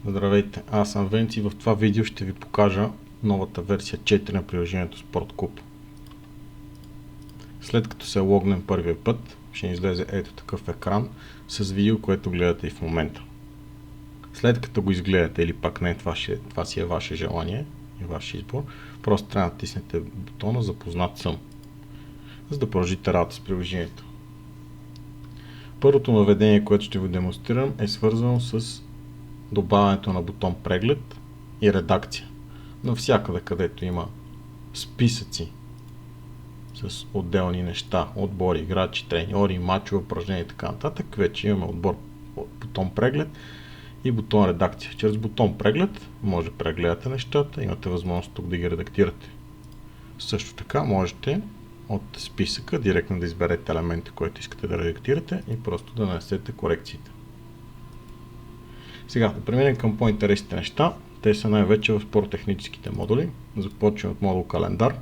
Здравейте, аз съм Венци и в това видео ще ви покажа новата версия 4 на приложението SportCube. След като се логнем първия път, ще ни излезе ето такъв екран с видео, което гледате и в момента. След като го изгледате или пак не, това си е ваше желание и ваш избор, просто трябва да натиснете бутона "Запознат съм", за да продължите работа с приложението. Първото наведение, което ще ви демонстрирам, е свързано с добавянето на бутон "Преглед" и "Редакция". Навсякъде, където има списъци с отделни неща, отбори, играчи, треньори, мачове, упражнения и така нататък, вече имаме бутон "Преглед" и бутон "Редакция". Чрез бутон "Преглед" може да прегледате нещата, имате възможност тук да ги редактирате. Също така можете от списъка директно да изберете елемента, който искате да редактирате и просто да нанесете корекциите. Сега да преминем към по-интересните неща. Те са най-вече в спорттехническите модули. Започваме от модул "Календар".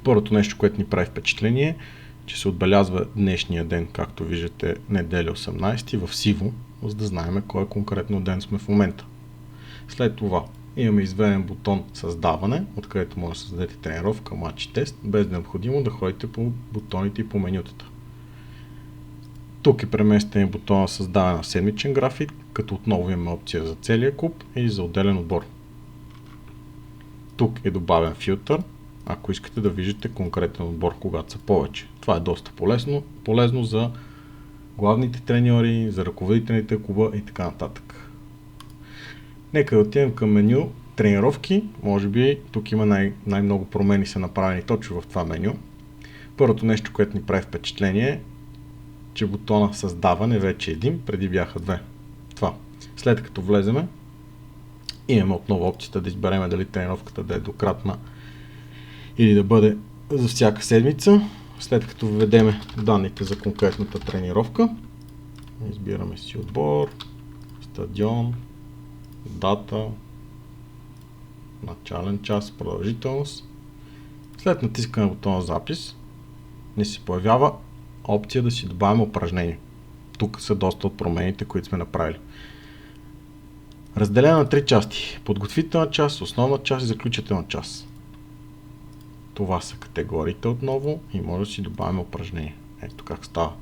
Първото нещо, което ни прави впечатление, че се отбелязва днешния ден, както виждате, неделя 18 в сиво, за да знаем кой конкретно ден сме в момента. След това имаме изведен бутон "Създаване", откъдето може да създадете тренировка, мач и тест, без да е необходимо да ходите по бутоните и по менютата. Тук е преместен бутона "Създаване на седмичен график", като отново имаме опция за целия клуб и за отделен отбор. Тук е добавен филтър, ако искате да виждате конкретен отбор, когато са повече. Това е доста полезно за главните треньори, за ръководителите на клуба и така нататък. Нека да отидем към меню "Тренировки". Може би тук има най-много промени са направени точно в това меню. Първото нещо, което ни прави впечатление, че бутона "Създаване" вече е един, преди бяха две. Това. След като влеземе, имаме отново опцията да изберем дали тренировката да е двукратна или да бъде за всяка седмица. След като введеме данните за конкретната тренировка, избираме си отбор, стадион, дата, начален час, продължителност. След натискане на бутона "Запис" ни се появява опция да си добавим упражнение. Тук са доста от промените, които сме направили. Разделена на три части: подготвителна част, основна част и заключителна част. Това са категориите отново и може да си добавим упражнение. Ето как става.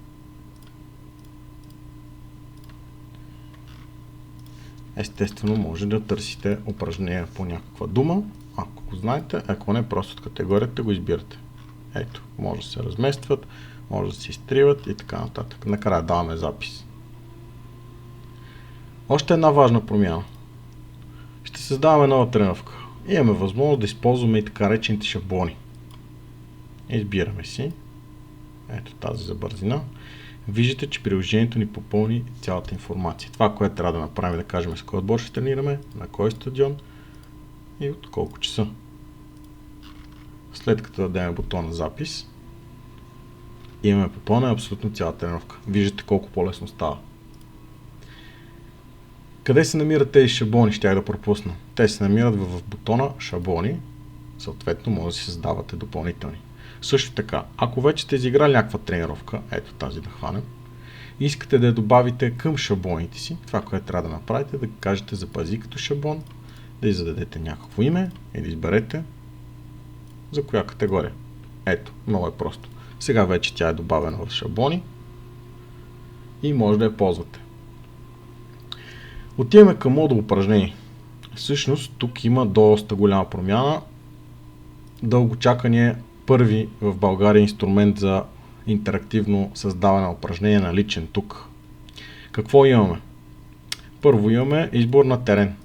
Естествено може да търсите упражнение по някаква дума, ако го знаете, ако не, просто от категорията го избирате. Ето, може да се разместват, може да се изтриват и така нататък. Накрая даваме "Запис". Още една важна промяна. Ще създаваме нова тренировка. Имаме възможност да използваме и така речените шаблони. Избираме си ето тази за бързина. Виждате, че приложението ни попълни цялата информация. Това, което трябва да направим, да кажем с кой отбор ще тренираме, на кой стадион и от колко часа. След като дадем бутона "Запис", имаме попълнена абсолютно цялата тренировка. Виждате колко по-лесно става. Къде се намират тези шаблони? Щях да пропусна. Те се намират в бутона "Шаблони", съответно може да си създавате допълнителни. Също така, ако вече сте изиграли някаква тренировка, ето тази да хванем, искате да я добавите към шаблоните си, това, което трябва да направите, да кажете "Запази като шаблон", да й зададете някакво име и да изберете за коя категория. Ето, много е просто. Сега вече тя е добавена в шаблони и може да я ползвате. Отиваме към модул "Упражнение". Всъщност тук има доста голяма промяна. Дългочакания първи в България инструмент за интерактивно създаване на упражнения наличен тук. Какво имаме? Първо имаме избор на терен.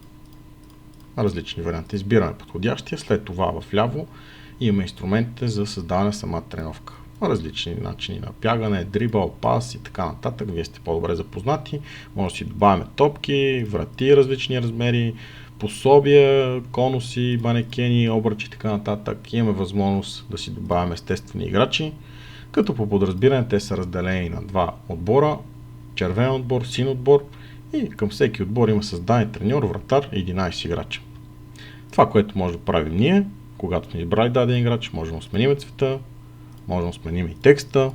Различни варианти. Избираме подходящия, след това в ляво имаме инструментите за създаване на самата тренировка. Различни начини на бягане, дрибъл, пас и така нататък. Вие сте по-добре запознати. Може да си добавяме топки, врати различни размери, пособия, конуси, манекени, обръчи и така нататък. Имаме възможност да си добавяме естествени играчи, като по подразбиране те са разделени на два отбора: червен отбор, син отбор, и към всеки отбор има създаден треньор, вратар и 11 играча. Това, което може да правим ние, когато сме избрали даден играч, можем да сменим цвета, можем да сменим и текста,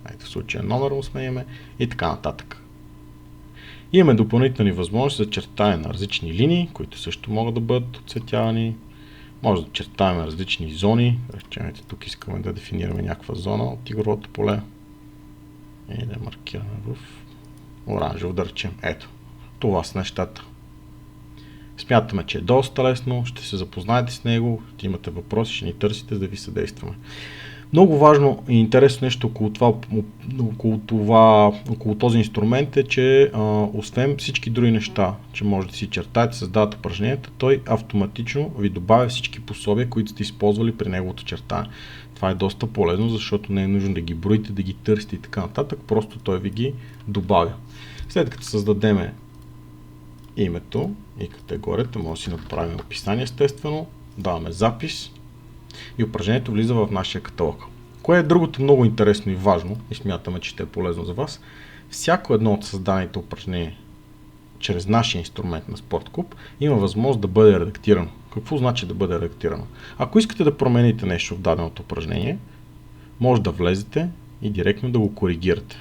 ето в случая номер му сменяме и така нататък. Имаме допълнителни възможности за чертане на различни линии, които също могат да бъдат отцветявани. Може да чертаем различни зони. Речемете, тук искаме да дефинираме някаква зона от игровото поле. И да маркираме в оранжево, да речем. Ето, това са нещата. Смятаме, че е доста лесно, ще се запознаете с него, ще имате въпроси, ще ни търсите, за да ви съдействаме. Много важно и интересно нещо около този инструмент е, че освен всички други неща, че може да си чертаете, създавате упражненията, той автоматично ви добавя всички пособия, които сте използвали при неговото чертане. Това е доста полезно, защото не е нужно да ги броите, да ги търсите и така нататък, просто той ви ги добавя. След като създадеме името и категорията, може да си направим описание естествено, даваме запис и упражнението влиза в нашия каталог. Кое е другото много интересно и важно и смятаме, че ще е полезно за вас? Всяко едно от създадените упражнения чрез нашия инструмент на SportCube има възможност да бъде редактирано. Какво значи да бъде редактирано? Ако искате да промените нещо в даденото упражнение, може да влезете и директно да го коригирате.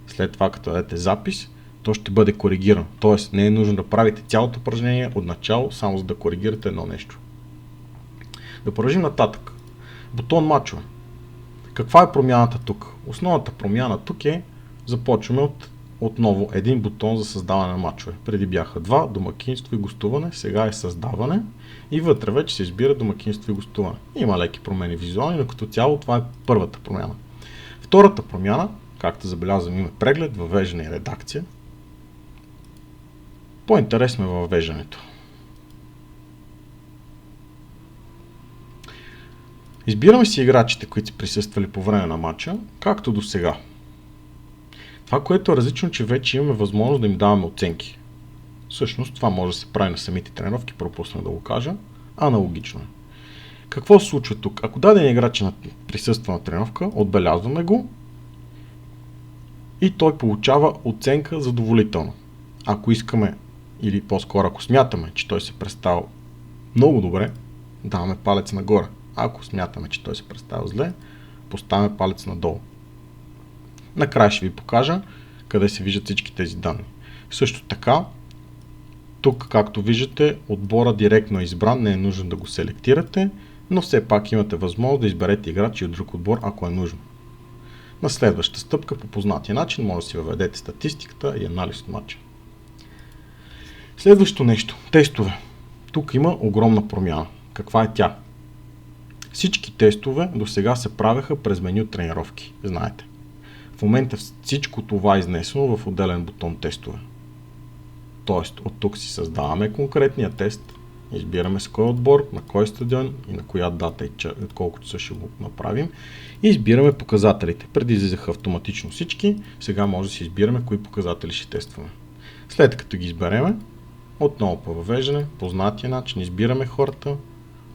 След това, като дадете запис, то ще бъде коригирано. Тоест, не е нужно да правите цялото упражнение от начало, само за да коригирате едно нещо. Да продължим нататък. Бутон мачове. Каква е промяната тук? Основната промяна тук е, започваме отново един бутон за създаване на мачове. Преди бяха два, домакинство и гостуване, сега е създаване и вътре вече се избира домакинство и гостуване. Има леки промени визуални, но като цяло това е първата промяна. Втората промяна, както забелязвам, има преглед, въвеждане и редакция. По-интересно е въвеждането. Избираме си играчите, които са присъствали по време на матча, както до сега. Това, което е различно, че вече имаме възможност да им даваме оценки. Всъщност това може да се прави на самите тренировки, пропуснах да го кажа. Аналогично е. Какво се случва тук? Ако даден играч присъства на тренировка, отбелязваме го и той получава оценка задоволително. Ако искаме, или по-скоро ако смятаме, че той се представил много добре, даваме палец нагоре. Ако смятаме, че той се представил зле, поставяме палец надолу. Накрая ще ви покажа къде се виждат всички тези данни. Също така, тук, както виждате, отбора директно е избран, не е нужно да го селектирате, но все пак имате възможност да изберете играчи от друг отбор, ако е нужно. На следващата стъпка по познатия начин може да си въведете статистиката и анализ от матча. Следващо нещо. Тестове. Тук има огромна промяна. Каква е тя? Всички тестове до сега се правеха през меню тренировки. Знаете. В момента всичко това е изнесено в отделен бутон тестове. Тоест от тук си създаваме конкретния тест, избираме с кой отбор, на кой стадион и на коя дата и колко часа ще го направим и избираме показателите. Преди излизаха автоматично всички, сега може да си избираме кои показатели ще тестваме. След като ги избереме, отново по въвеждане, познатия начин, избираме хората,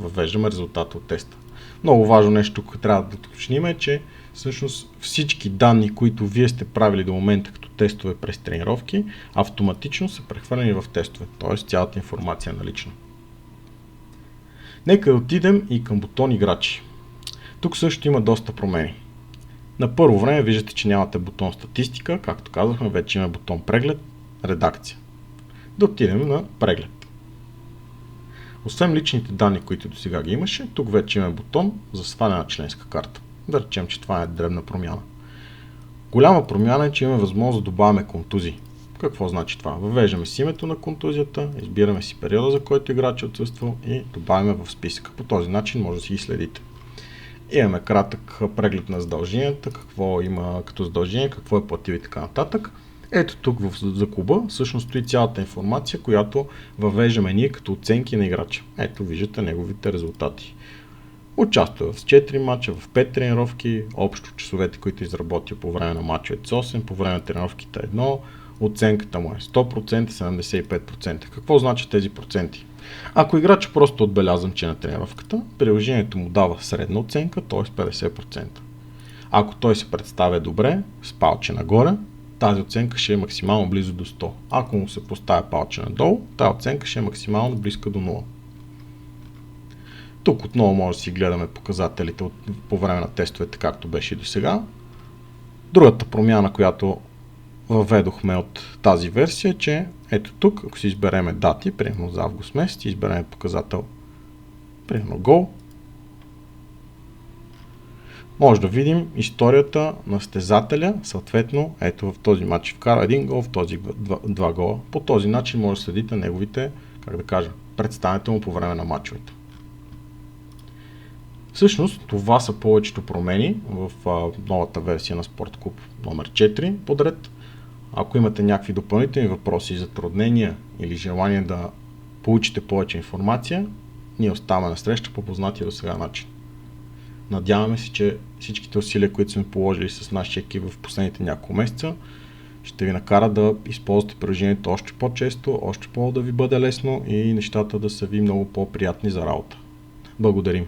въвеждаме резултата от теста. Много важно нещо, което трябва да уточним е, че всъщност всички данни, които вие сте правили до момента като тестове през тренировки, автоматично са прехвърлени в тестове, т.е. цялата информация е налична. Нека да отидем и към бутон играчи. Тук също има доста промени. На първо време виждате, че нямате бутон статистика, както казахме, вече има бутон преглед, редакция. Да отидем на преглед. Освен личните данни, които до сега ги имаше, тук вече има бутон за сваляне на членска карта. Да речем, че това е дребна промяна. Голяма промяна е, че имаме възможност да добавяме контузии. Какво значи това? Въвеждаме си името на контузията, избираме си периода, за който играч е отсъствал и добавяме в списъка. По този начин може да си ги следите. Имаме кратък преглед на задълженията, какво има като задължение, какво е платил и така нататък. Ето тук за клуба всъщност стои цялата информация, която въвеждаме ние като оценки на играча. Ето виждате неговите резултати. Участва в 4 мача, в 5 тренировки, общо часовете, които изработя по време на мачовете 8, по време на тренировките 1, оценката му е 100%, 75%. Какво значи тези проценти? Ако играч просто отбелязвам, че на тренировката, приложението му дава средна оценка, т.е. 50%. Ако той се представя добре, с палче нагоре, тази оценка ще е максимално близо до 100. Ако му се поставя палче надолу, тази оценка ще е максимално близка до 0. Тук отново може да си гледаме показателите по време на тестовете, както беше и до сега. Другата промяна, която въведохме от тази версия, че ето тук, ако си избереме дати, примерно за август месец, избереме показател, примерно гол, може да видим историята на състезателя, съответно, ето в този матч вкара един гол, в този два гола. По този начин може да следите неговите, представянето му по време на матчовете. Всъщност, това са повечето промени в новата версия на SportCube номер 4 подред. Ако имате някакви допълнителни въпроси, затруднения или желание да получите повече информация, ние оставаме на среща по познатия до сега начин. Надяваме се, че всичките усилия, които сме положили с нашия екип в последните няколко месеца, ще ви накара да използвате приложението още по-често, още по-да ви бъде лесно и нещата да са ви много по-приятни за работа. Благодарим!